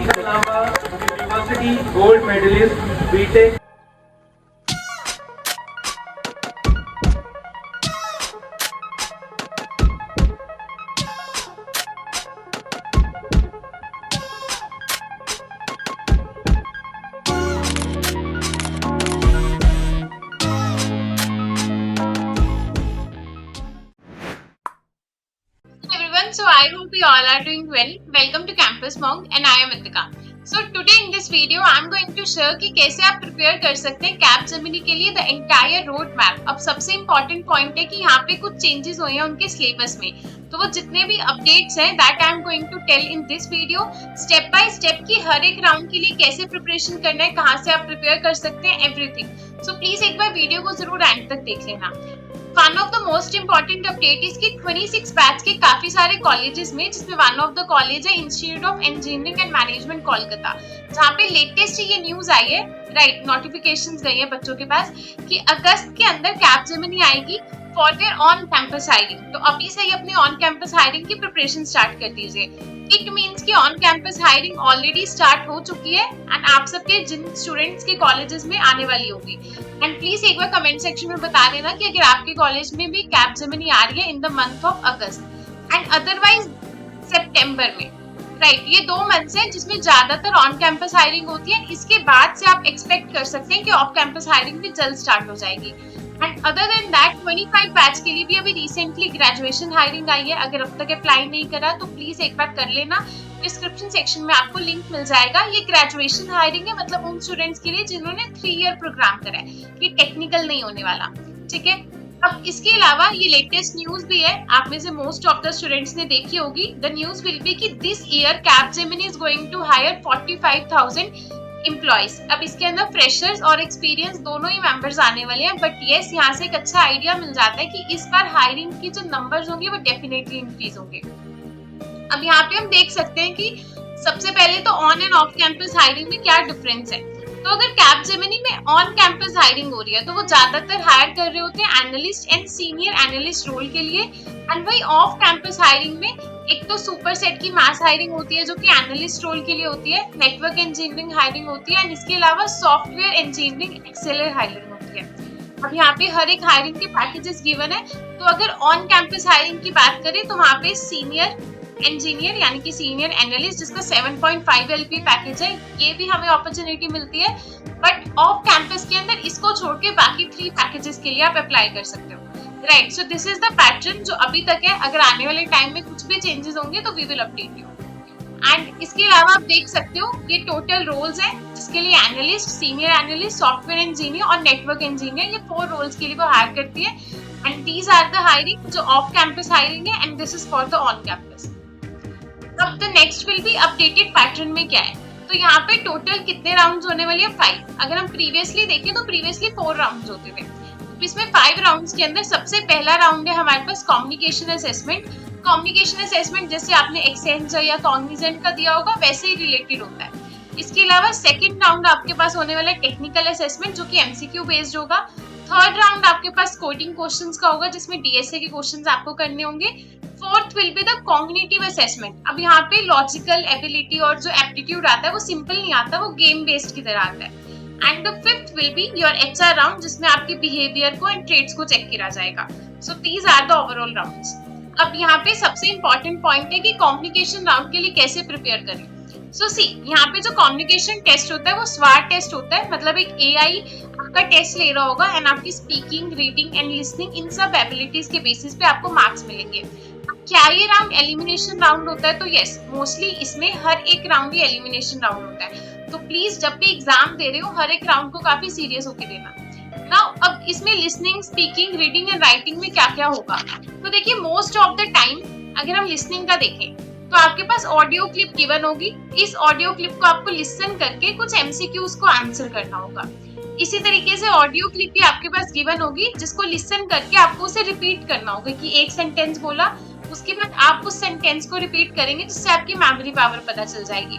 इसके अलावा university gold medallist BTech So I hope you all are doing well. Welcome to Campus Monk and I am Ritika. So today in this video I am going to share कि कैसे आप prepare कर सकते हैं Capgemini के लिए the entire road map. अब सबसे इम्पोर्टेंट पॉइंट है कि यहाँ पे कुछ चेंजेस हुए हैं उनके सिलेबस में, तो वो जितने भी अपडेट्स हैं that I am going to tell in this video step by step कि हर एक राउंड के लिए कैसे प्रिपरेशन करना है, कहाँ से आप प्रिपेयर कर सकते हैं, एवरीथिंग। सो प्लीज एक बार वीडियो को जरूर एंड तक देख लेना। One of the most important update is कि 26 बैच के काफी सारे कॉलेजेस में, जिसमें वन ऑफ द कॉलेज है institute of engineering and management Kolkata, जहाँ पे लेटेस्ट ये न्यूज आई है, राइट, नोटिफिकेशंस गई है बच्चों के पास कि अगस्त के अंदर कैपजेमिनी आएगी for their on campus hiring. तो अभी से ही अपनी ऑन कैंपस हायरिंग की प्रिपरेशन स्टार्ट कर दीजिए। इट मींस कि on campus hiring already start हो चुकी है एंड आप सबके जिन स्टूडेंट्स के कॉलेजेस में आने वाली होगी। एंड प्लीज एक बार कमेंट सेक्शन में बता देना कि अगर आपके कॉलेज में भी कैपजेमिनी आ रही है in the month of August and otherwise सितंबर में, राइट। ये 2 मंथ्स हैं जिसमें ज्यादातर ऑन कैंपस हायरिंग होती है। इसके बाद से आप एक्सपेक्ट कर सकते हैं कि ऑफ कैंपस हायरिंग भी जल्द स्टार्ट हो जाएगी। And other than that 25 batch के लिए भी अभी रिसेंटली ग्रेजुएशन हायरिंग आई है। अगर अब तक अप्लाई नहीं करा तो प्लीज एक बार कर लेना, डिस्क्रिप्शन सेक्शन में आपको लिंक मिल जाएगा। ये ग्रेजुएशन हायरिंग है, मतलब उन स्टूडेंट्स के लिए जिन्होंने 3 ईयर प्रोग्राम करा है, ये टेक्निकल नहीं होने वाला, ठीक है। अब इसके अलावा ये लेटेस्ट न्यूज भी है, आप में से मोस्ट ऑफ द स्टूडेंट्स ने देखी होगी। द न्यूज विल बी कि this year Capgemini is going to hire 45,000 employees. अब इसके अंदर फ्रेशर्स और एक्सपीरियंस दोनों ही मेंबर्स आने वाले हैं, बट यस यहाँ से एक अच्छा आइडिया मिल जाता है कि इस बार हायरिंग की जो नंबर्स होंगे वो डेफिनेटली इंक्रीज होंगे। अब यहाँ पे हम देख सकते हैं कि सबसे पहले तो on end of campus hiring में क्या डिफरेंस है। तो अगर कैपजेमिनी में ऑन कैंपस हायरिंग हो रही है तो वो ज्यादातर हायर कर रहे होते हैं analyst and senior analyst role के लिए। एंड वही ऑफ कैंपस हायरिंग में एक तो सुपर सेट की मास हायरिंग होती है जो कि एनालिस्ट रोल के लिए होती है, नेटवर्क इंजीनियरिंग हायरिंग होती है एंड इसके अलावा सॉफ्टवेयर इंजीनियरिंग एक्सेलर हायरिंग होती है। अब यहाँ पे हर एक हायरिंग के पैकेजेस गिवन है। तो अगर ऑन कैंपस हायरिंग की बात करें तो वहाँ पे सीनियर इंजीनियर यानी कि सीनियर एनालिस्ट जिसका 7.5 LP पैकेज है, ये भी हमें अपॉर्चुनिटी मिलती है। बट ऑफ कैंपस के अंदर इसको छोड़ के बाकी 3 पैकेजेस के लिए आप अप्लाई कर सकते हो, right. So this is the pattern जो अभी तक है। अगर आने वाले टाइम में कुछ भी चेंजेस होंगे तो we will update you. And इसके अलावा आप देख सकते हो ये टोटल रोल्स हैं जिसके लिए analyst, senior analyst, software engineer और नेटवर्क इंजीनियर, ये 4 रोल्स के लिए वो हायर करती है। And these are the hiring जो ऑफ कैंपस हायरिंग है and this is for the on campus. अब the next will be updated pattern में क्या है। तो यहाँ पे टोटल कितने राउंड्स होने वाले हैं? 5। अगर हम प्रीवियसली देखें तो प्रीवियसली 4 राउंड्स होते थे, तो इसमें 5 राउंड्स के अंदर सबसे पहला राउंड है हमारे पास कम्युनिकेशन असेसमेंट। कम्युनिकेशन असेसमेंट जैसे आपने एक्सेंचर या कॉग्निजेंट का दिया होगा वैसे ही रिलेटेड होता है। इसके अलावा सेकंड राउंड आपके पास होने वाला है टेक्निकल असेसमेंट जो कि एमसीक्यू बेस्ड होगा। थर्ड राउंड आपके पास कोडिंग क्वेश्चंस का होगा जिसमें डीएसए के क्वेश्चंस आपको करने होंगे। Fourth will be the cognitive assessment. अब यहाँ पे लॉजिकल एबिलिटी और जो एप्टीट्यूड आता है वो सिंपल नहीं आता, वो गेम बेस्ड की तरह आता है। And the fifth will be your HR round जिसमें आपके बिहेवियर को एंड ट्रेड्स को चेक किया जाएगा। So these are the overall rounds. अब यहाँ पे सबसे इंपॉर्टेंट पॉइंट है कि कम्युनिकेशन राउंड के लिए कैसे प्रिपेयर करें। सो सी यहाँ पे जो कम्युनिकेशन टेस्ट होता है वो स्वार टेस्ट होता है, मतलब एक एआई आपका टेस्ट ले रहा होगा एंड आपकी speaking, reading and listening in सब एबिलिटीज के बेसिस पे आपको मार्क्स मिलेंगे। क्या ये राउंड एलिमिनेशन राउंड होता है? तो यस, मोस्टली इसमें हर एक राउंड ही एलिमिनेशन राउंड होता है। तो प्लीज जब भी एग्जाम दे रहे हो हर एक राउंड को काफी सीरियस होकर देना। नाउ अब इसमें listening, speaking, reading and writing में क्या क्या होगा? तो देखिए मोस्ट ऑफ द टाइम अगर हम लिसनिंग का देखें तो आपके पास ऑडियो क्लिप गिवन होगी। इस ऑडियो क्लिप को आपको लिसन करके कुछ एमसीक्यूज को आंसर करना होगा। इसी तरीके से ऑडियो क्लिप भी आपके पास गिवन होगी जिसको लिसन करके आपको उसे रिपीट करना होगा कि एक सेंटेंस बोला, उसके बाद आप उस सेंटेंस को रिपीट करेंगे जिससे आपकी मेमोरी पावर पता चल जाएगी।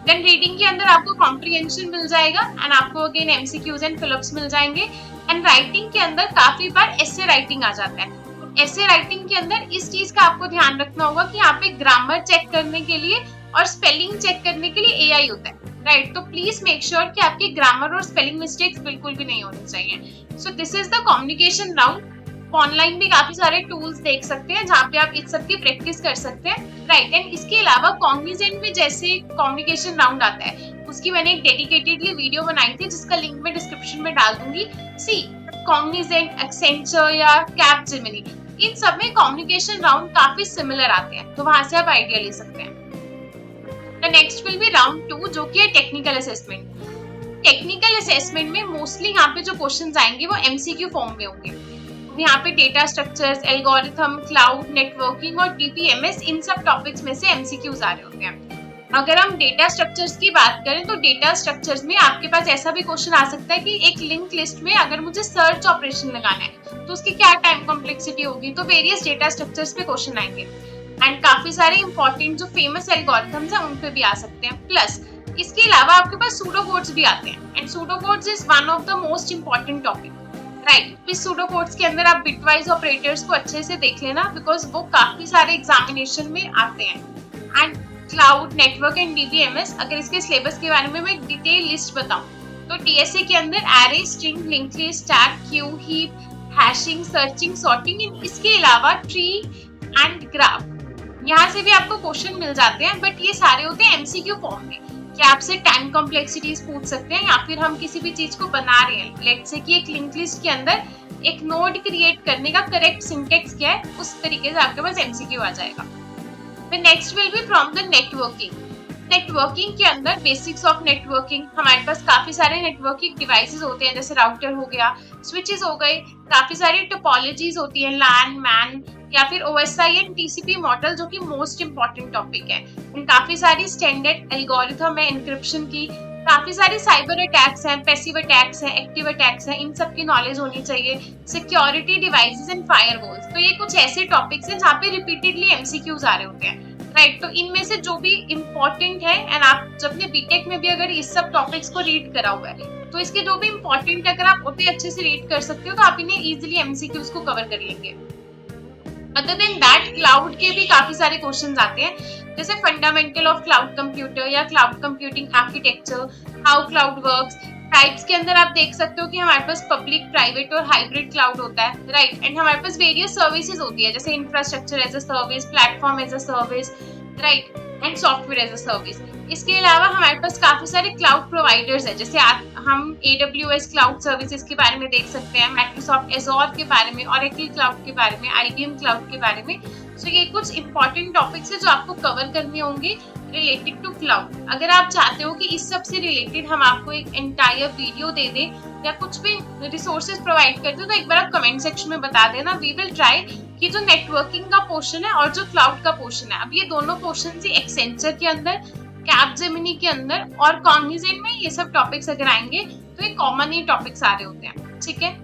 देन रीडिंग के अंदर आपको कॉम्प्रिहेंशन मिल जाएगा एंड आपको अगेन एमसीक्यूज एंड फिलअप्स मिल जाएंगे। एंड राइटिंग के अंदर काफी बार एसे राइटिंग आ जाता है। एसे राइटिंग के अंदर इस चीज का आपको ध्यान रखना होगा कि यहाँ पे ग्रामर चेक करने के लिए और स्पेलिंग चेक करने के लिए AI होता है, राइट। तो प्लीज मेक श्योर कि आपके ग्रामर और स्पेलिंग मिस्टेक्स बिल्कुल भी नहीं होनी चाहिए। So this is the communication round. Online भी काफी सारे टूल्स देख सकते हैं जहाँ पे आप इस सब की प्रैक्टिस कर सकते हैं, राइट। एंड इसके अलावा कॉग्निजेंट में जैसे कम्युनिकेशन राउंड आता है, उसकी मैंने एक डेडिकेटेडली वीडियो बनाई थी जिसका लिंक मैं डिस्क्रिप्शन में डाल दूंगी। सी कॉग्निजेंट, एक्सेंचर या कैपजेमिनी, इन सब में कम्युनिकेशन राउंड काफी सिमिलर आते हैं, तो वहां से आप आइडिया ले सकते हैं। The next will be round 2 जो कि है टेक्निकल असेसमेंट। टेक्निकल असेसमेंट में मोस्टली यहाँ पे जो क्वेश्चंस आएंगे वो MCQ फॉर्म में होंगे। यहाँ पे data structures, algorithm, cloud, networking और DBMS, इन सब टॉपिक्स में से MCQs आ रहे होते हैं। अगर हम डेटा स्ट्रक्चर्स की बात करें तो डेटा स्ट्रक्चर्स में आपके पास ऐसा भी क्वेश्चन आ सकता है कि एक लिंक लिस्ट में अगर मुझे सर्च ऑपरेशन लगाना है तो उसकी क्या टाइम कॉम्प्लेक्सिटी होगी, तो वेरियस डेटा स्ट्रक्चर्स पे क्वेश्चन आएंगे। एंड काफी सारे इंपॉर्टेंट जो फेमस एल्गोरिथम्स हैं उन पे भी आ सकते हैं। प्लस इसके अलावा आपके पास सूडो कोड्स भी आते हैं, and pseudo codes is one of the most important topic, right. इस सूडो कोड्स के अंदर आप बिटवाइज ऑपरेटर्स को अच्छे से देख लेना बिकॉज वो काफी सारे एग्जामिनेशन में आते हैं। And cloud, network and DBMS, अगर इसके सिलेबस के बारे में मैं डिटेल लिस्ट बताऊं तो TSA के अंदर array, string, link list, stack, Q, heap, hashing, searching, sorting, इसके अलावा ट्री एंड ग्राफ, यहाँ से भी आपको क्वेश्चन मिल जाते हैं। बट ये सारे होते हैं MCQ फॉर्म में कि आपसे टाइम कॉम्प्लेक्सिटीज पूछ सकते हैं, या फिर हम किसी भी चीज को बना रहे हैं, लेट्स से कि एक लिंक लिस्ट के अंदर एक नोड क्रिएट करने का करेक्ट सिंटेक्स क्या है, उस तरीके से आपके पास MCQ आ जाएगा। The next will be from the networking. Networking के अंदर बेसिक्स ऑफ नेटवर्किंग, हमारे पास काफी सारे नेटवर्किंग डिवाइसेस होते हैं जैसे राउटर हो गया, स्विचेस हो गए, काफी सारी टोपोलॉजीज होती है, LAN, MAN या फिर OSI एंड TCP मॉडल जो कि मोस्ट इंपॉर्टेंट टॉपिक है। काफी सारी स्टैंडर्ड एल्गोरिथम है एन्क्रिप्शन की, काफी सारे साइबर अटैक्स हैं, पैसिव अटैक्स हैं, एक्टिव अटैक्स हैं, इन सब की नॉलेज होनी चाहिए। सिक्योरिटी डिवाइसेस एंड फायरवॉल्स, तो ये कुछ ऐसे टॉपिक्स हैं जहाँ पे रिपीटेडली MCQs आ रहे होते हैं, राइट। तो इनमें से जो भी इम्पोर्टेंट है, एंड आप जब अपने बीटेक में भी अगर इस सब टॉपिक्स को रीड करा हुआ है तो इसके जो भी इम्पोर्टेंट है अगर आप उतने अच्छे से रीड कर सकते हो तो आप इन्हें इजिली MCQs को कवर कर लेंगे। अदर देन दैट क्लाउड के भी काफी सारे क्वेश्चंस आते हैं जैसे फंडामेंटल ऑफ क्लाउड कंप्यूटर या cloud computing architecture, how cloud works. Types के अंदर आप देख सकते हो कि हमारे पास पब्लिक, प्राइवेट और हाइब्रिड क्लाउड होता है, राइट। एंड हमारे पास वेरियस सर्विसेज होती है जैसे infrastructure as a service, platform as a service, right, and software as a service. इसके अलावा हमारे पास काफी सारे क्लाउड प्रोवाइडर्स है जैसे हम AWS क्लाउड सर्विसेज के बारे में देख सकते हैं, माइक्रोसॉफ्ट एज़ोर के बारे में, ओरेकल क्लाउड के बारे में, IBM क्लाउड के बारे में। सो ये कुछ इंपॉर्टेंट टॉपिक्स है जो आपको कवर करने होंगे रिलेटेड टू क्लाउड। अगर आप चाहते हो कि इस सब से रिलेटेड हम आपको एक एंटायर वीडियो दे दें या कुछ भी रिसोर्सेज प्रोवाइड कर दे तो एक बार आप कमेंट सेक्शन में बता देना। वी विल ट्राई कि जो नेटवर्किंग का पोर्शन है और जो क्लाउड का पोर्शन है, अब ये दोनों पोर्शन ही एक्सेंचर के अंदर, कैपजेमिनी के अंदर और कॉग्निजेंट में ये सब टॉपिक्स अगर आएंगे तो ये कॉमन ही टॉपिक्स आ रहे होते हैं, ठीक है।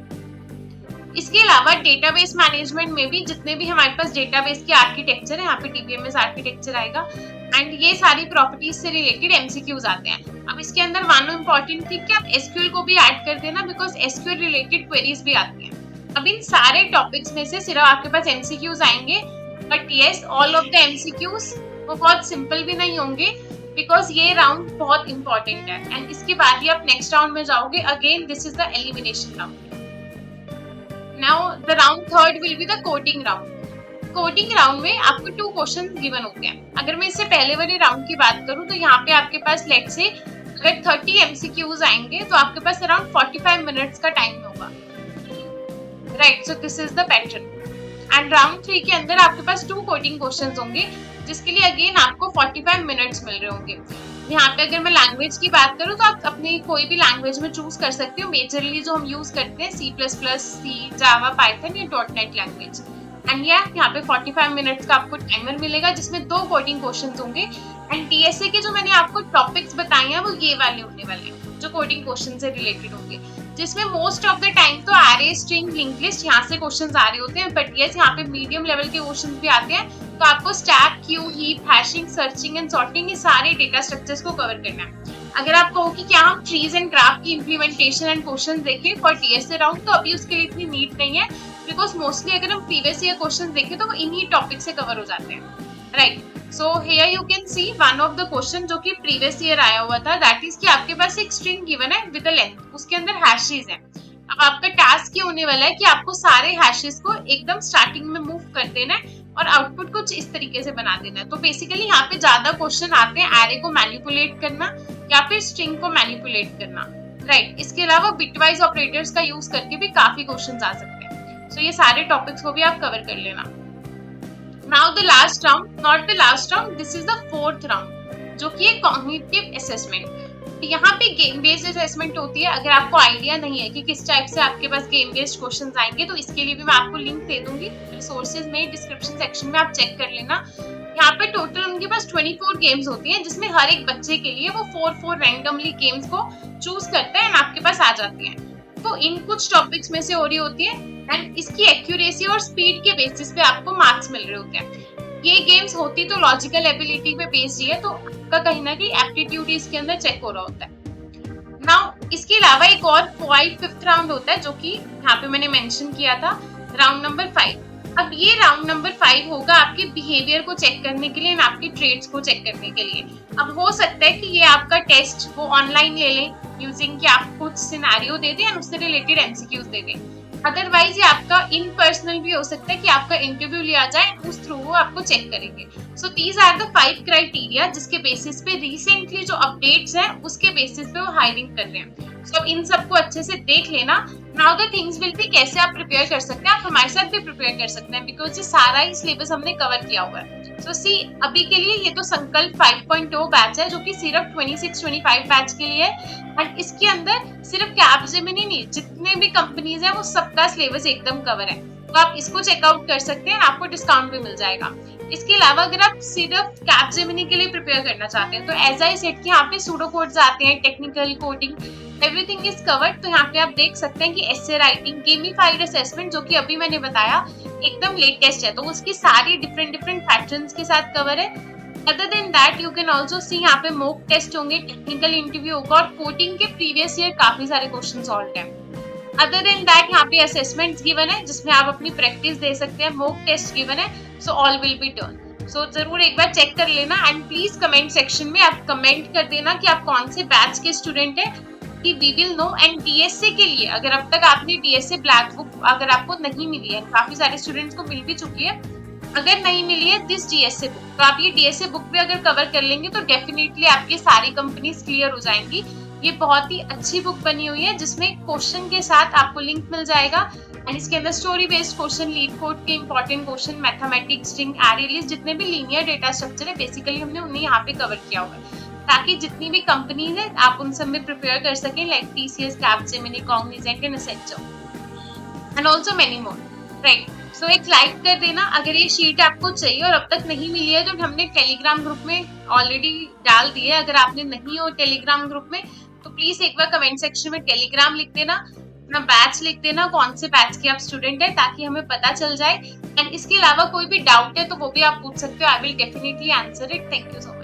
इसके अलावा डेटाबेस मैनेजमेंट में भी जितने भी हमारे पास डेटाबेस के आर्किटेक्चर है, यहाँ पे DBMS आर्किटेक्चर आएगा एंड ये सारी प्रॉपर्टीज से रिलेटेड MCQs आते हैं। अब इसके अंदर वन इम्पॉर्टेंट थी कि आप SQL को भी ऐड कर देना बिकॉज SQL रिलेटेड क्वेरीज भी आती हैं। अब इन सारे टॉपिक्स में से सिर्फ आपके पास MCQs आएंगे, but yes all of the MCQs वो बहुत सिंपल भी नहीं होंगे बिकॉज ये राउंड बहुत इंपॉर्टेंट है एंड इसके बाद ही आप नेक्स्ट राउंड में जाओगे। Again this is the elimination round. Now the round third will be the coding round. Coding round में आपको 2 क्वेश्चन गिवन होते हैं। अगर मैं इससे पहले वाले राउंड की बात करूं तो यहाँ पे आपके पास लेट से अगर 30 MCQs आएंगे तो आपके पास अराउंड 45 मिनट्स का टाइम होगा, right. So this is the pattern and round 3 के अंदर आपके पास 2 कोडिंग क्वेश्चंस होंगे जिसके लिए अगेन आपको 45 मिनट्स मिल रहे होंगे। यहाँ पे अगर मैं लैंग्वेज की बात करूँ तो आप अपनी कोई भी लैंग्वेज में चूज कर सकते हो। मेजरली जो हम यूज करते हैं C++, जावा, पाइथन या .NET लैंग्वेज। एंड यहाँ पे 45 मिनट्स का आपको टाइमर मिलेगा जिसमें 2 कोडिंग क्वेश्चंस होंगे एंड DSA के जो मैंने आपको टॉपिक्स बताए हैं वो ये वाले होने वाले हैं जो कोडिंग क्वेश्चन से रिलेटेड होंगे, जिसमें मोस्ट ऑफ द टाइम तो एरे, स्ट्रिंग, लिंक लिस्ट यहाँ से क्वेश्चंस आ रहे होते हैं, बट यस यहाँ पे मीडियम लेवल के क्वेश्चंस भी आते हैं। तो आपको stack, Q, heap, hashing, searching and sorting ये सारे डेटा स्ट्रक्चर्स को कवर करना है। अगर आप कहो कि क्या हम ट्रीज एंड ग्राफ की इंप्लीमेंटेशन एंड क्वेश्चन देखें फॉर DSA राउंड, तो अभी उसके लिए इतनी नीड नहीं है बिकॉज मोस्टली अगर हम प्रीवियस ईयर क्वेश्चन देखें तो वो इन्हीं टॉपिक से कवर हो जाते हैं, right. So here you can see one of the question जो कि प्रीवियस ईयर आया हुआ था, दैट इज कि आपके पास एक स्ट्रिंग गिवन है विद अ लेंथ, उसके अंदर हैशेस हैं। अब आपका टास्क ये होने वाला है कि आपको सारे हैशेस को एकदम स्टार्टिंग में मूव कर देना है और आउटपुट कुछ इस तरीके से बना देना है। तो बेसिकली यहाँ पे ज्यादा क्वेश्चन आते हैं एरे को मैनिपुलेट करना या फिर स्ट्रिंग को मैनिपुलेट करना, राइट। इसके अलावा बिटवाइज ऑपरेटर्स का यूज करके भी काफी क्वेश्चन आ सकते हैं। सो ये सारे टॉपिक्स को भी आप कवर कर लेना। Now the last round, not the last round, this is the fourth round, जो कि है कॉग्निटिव असेसमेंट। यहाँ पे गेम बेस्ड असेसमेंट होती है। अगर आपको आइडिया नहीं है कि किस टाइप से आपके पास गेम बेस्ड क्वेश्चंस आएंगे तो इसके लिए भी मैं आपको लिंक दे दूंगी रिसोर्सेज में, डिस्क्रिप्शन सेक्शन में, आप चेक कर लेना। यहाँ पे टोटल उनके पास 24 गेम्स होती हैं, जिसमें हर एक बच्चे के लिए वो 4 रैंडमली गेम्स को चूज करते हैं एंड आपके पास आ जाती हैं। तो इन कुछ टॉपिक्स में से हो रही होती है एंड इसकी एक्यूरेसी और स्पीड के बेसिस पे आपको मार्क्स मिल रहे होते हैं। ये गेम्स होती तो लॉजिकल एबिलिटी पे बेस्ड ही है, तो आपका कहीं ना कहीं एप्टीट्यूड इसके अंदर चेक हो रहा होता है। नाउ इसके अलावा एक और फिफ्थ राउंड होता है, जो कि यहाँ पे मैंने मेंशन किया था, राउंड नंबर 5। अब ये राउंड नंबर 5 होगा आपके बिहेवियर को चेक करने के लिए, आपके ट्रेड्स को चेक करने के लिए। अब हो सकता है कि ये आपका टेस्ट वो ऑनलाइन ले लें यूजिंग कि आप कुछ सिनेरियो दे दें और उससे रिलेटेड एमसीक्यूज दे दें। अदरवाइज ये आपका इन पर्सनल भी हो सकता है कि आपका इंटरव्यू लिया जाए, उस थ्रू वो आपको चेक करेंगे। So these are the 5 criteria जिसके बेसिस पे रिसेंटली जो अपडेट्स हैं उसके बेसिस पे वो हायरिंग कर रहे हैं। सो इन सबको अच्छे से देख लेना। Now the things will be, कैसे आप प्रिपेयर कर सकते हैं, आप हमारे साथ भी प्रिपेयर कर सकते हैं बिकॉज ये सारा ही सिलेबस हमने कवर किया हुआ है। सो सी अभी के लिए ये तो संकल्प 5.0 बैच है, जो कि सिर्फ 26-25 बैच के लिए है एंड इसके अंदर सिर्फ कैपजेमिनी नहीं, जितने भी कंपनीज है वो सबका सिलेबस एकदम कवर है। तो आप इसको चेकआउट कर सकते हैं, आपको डिस्काउंट भी मिल जाएगा। इसके अलावा अगर आप सिर्फ कैपजेमिनी के लिए प्रिपेयर करना चाहते हैं तो एज आई सेड कि यहाँ पे सूडो कोड्स आते हैं, technical coding, everything is covered. तो यहाँ पे आप देख सकते हैं कि एसे राइटिंग, गेमिफाइड असेसमेंट, जो कि अभी मैंने बताया एकदम लेटेस्ट है, तो उसकी सारी डिफरेंट पैटर्न्स के साथ कवर है। Other than that you can also see यहाँ पे मॉक टेस्ट होंगे, टेक्निकल इंटरव्यू होगा और कोडिंग के प्रीवियस ईयर काफी सारे क्वेश्चन सॉल्व हैं। अदर देन दैट यहाँ पे असेसमेंट्स गिवन है जिसमें आप अपनी प्रैक्टिस दे सकते हैं, मॉक टेस्ट गिवन है, so all will be done. So जरूर एक बार चेक कर लेना एंड प्लीज कमेंट सेक्शन में आप कमेंट कर देना कि आप कौन से बैच के स्टूडेंट हैं, कि we will know. And DSA के लिए अगर अब तक आपने डीएसए ब्लैक बुक अगर आपको नहीं मिली है, काफी सारे स्टूडेंट्स को मिल भी चुकी है, अगर नहीं मिली है दिस डीएसए बुक, तो आप ये डीएसए बुक भी अगर कवर कर लेंगे तो डेफिनेटली आपकी सारी कंपनीज क्लियर हो जाएंगी। ये बहुत ही अच्छी बुक बनी हुई है जिसमें क्वेश्चन के साथ आपको लिंक मिल जाएगा एंड इसके अंदर story based question, LeetCode के important question, mathematics, string, array list, जितने भी लीनियर डेटा स्ट्रक्चर है बेसिकली हमने उन्हें यहाँ पे कवर किया हुआ है, ताकि जितनी भी कंपनीज है आप उन सब में प्रिपेयर कर सकें, like TCS, Capgemini, Cognizant and Accenture and also many more, right. So एक लाइक कर देना अगर ये शीट आपको चाहिए और अब तक नहीं मिली है, तो हमने टेलीग्राम ग्रुप में ऑलरेडी डाल दी है। अगर आपने नहीं हो टेलीग्राम ग्रुप में तो प्लीज एक बार कमेंट सेक्शन में टेलीग्राम लिख देना, अपना बैच लिख देना, कौन से बैच के आप स्टूडेंट है, ताकि हमें पता चल जाए। एंड इसके अलावा कोई भी डाउट है तो वो भी आप पूछ सकते हो, I will definitely answer it. Thank you so much.